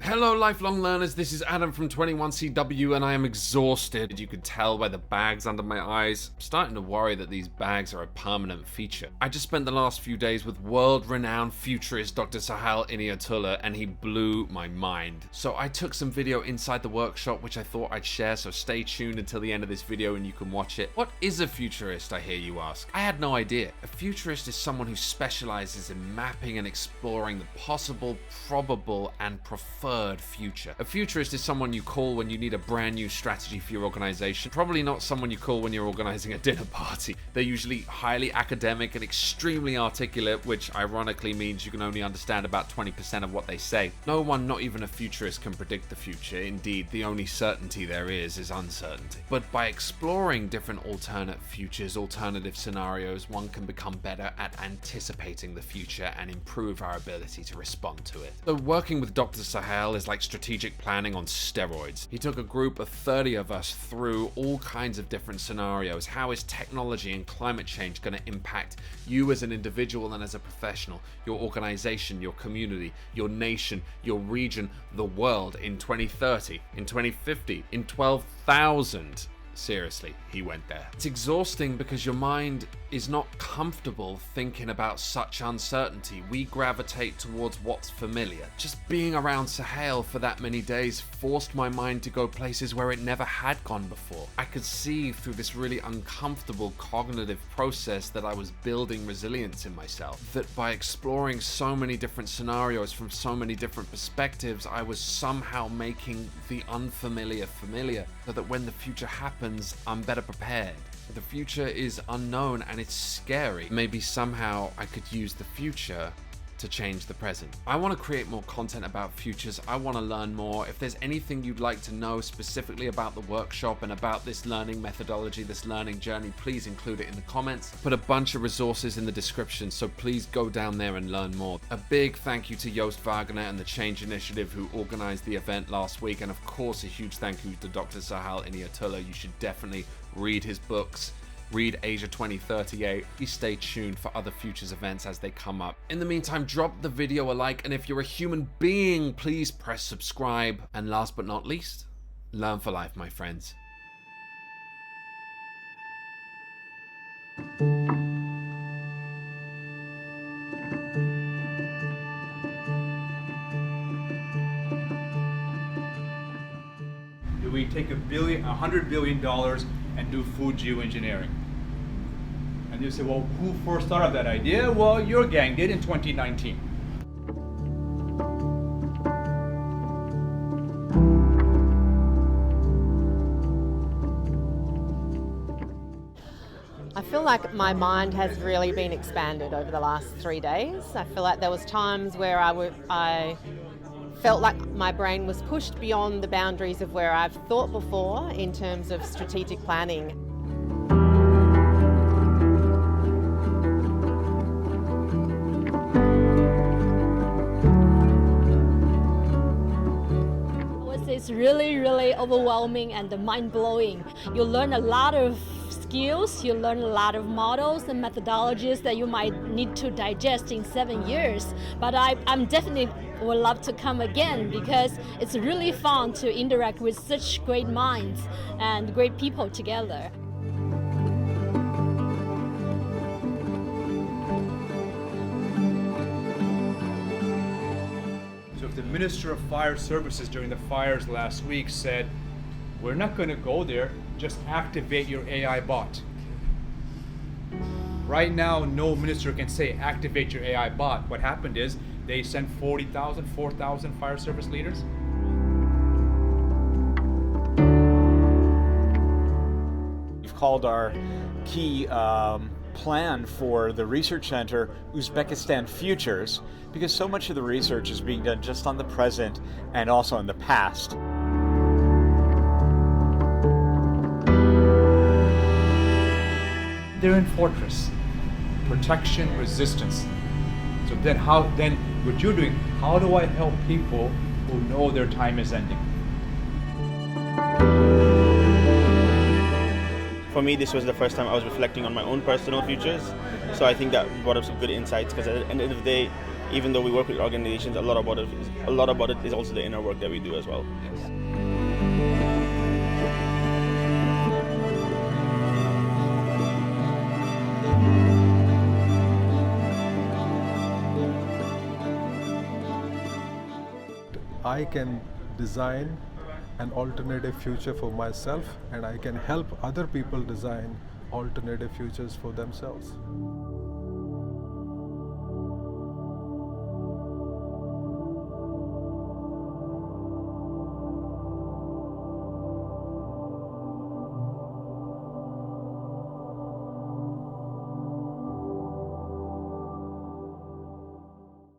Hello lifelong learners, this is Adam from 21CW and I am exhausted. You could tell by the bags under my eyes. I'm starting to worry that these bags are a permanent feature. I just spent the last few days with world-renowned futurist Dr. Sohail Inayatullah and he blew my mind. So I took some video inside the workshop which I thought I'd share, so stay tuned until the end of this video and you can watch it. What is a futurist, I hear you ask? I had no idea. A futurist is someone who specializes in mapping and exploring the possible, probable, and preferred future. A futurist is someone you call when you need a brand new strategy for your organization. Probably not someone you call when you're organizing a dinner party. They're usually highly academic and extremely articulate, which ironically means you can only understand about 20% of what they say. No one, not even a futurist, can predict the future. Indeed, the only certainty there is uncertainty. But by exploring different alternate futures, alternative scenarios, one can become better at anticipating the future and improve our ability to respond to it. So working with Dr. Sohail is like strategic planning on steroids. He took a group of 30 of us through all kinds of different scenarios. How is technology and climate change going to impact you as an individual and as a professional, your organization, your community, your nation, your region, the world in 2030, in 2050, in 12,000? Seriously, he went there. It's exhausting because your mind is not comfortable thinking about such uncertainty. We gravitate towards what's familiar. Just being around Sohail for that many days forced my mind to go places where it never had gone before. I could see through this really uncomfortable cognitive process that I was building resilience in myself. That by exploring so many different scenarios from so many different perspectives, I was somehow making the unfamiliar familiar, so that when the future happens, I'm better prepared. The future is unknown and it's scary. Maybe somehow I could use the future to change the present. I want to create more content about futures. I want to learn more. If there's anything you'd like to know specifically about the workshop and about this learning methodology, this learning journey, please include it in the comments. Put a bunch of resources in the description, so please go down there and learn more. A big thank you to Joost Wagner and the Change Initiative who organized the event last week, and of course a huge thank you to Dr. Sohail Inayatullah. You should definitely read his books. Read Asia 2038. Please stay tuned for other futures events as they come up. In the meantime, drop the video a like, and if you're a human being, please press subscribe. And last but not least, learn for life, my friends. Do we take $100 billion and do food geoengineering? And you say, well, who first thought of that idea? Well, your gang did in 2019. I feel like my mind has really been expanded over the last 3 days. I feel like there was times where I felt like my brain was pushed beyond the boundaries of where I've thought before in terms of strategic planning. It's really overwhelming and mind-blowing. You learn a lot of skills, you learn a lot of models and methodologies that you might need to digest in 7 years. But I'm definitely would love to come again because it's really fun to interact with such great minds and great people together. So if the Minister of Fire Services during the fires last week said, we're not going to go there, just activate your AI bot. Right now, no minister can say activate your AI bot. What happened is they sent 4,000 fire service leaders. We've called our key plan for the research center Uzbekistan Futures, because so much of the research is being done just on the present and also in the past. They're in fortress, protection, resistance. So then what you're doing, how do I help people who know their time is ending? for me, this was the first time I was reflecting on my own personal futures. So I think that brought up some good insights, because at the end of the day, even though we work with organizations, a lot about it is also the inner work that we do as well. I can design an alternative future for myself, and I can help other people design alternative futures for themselves.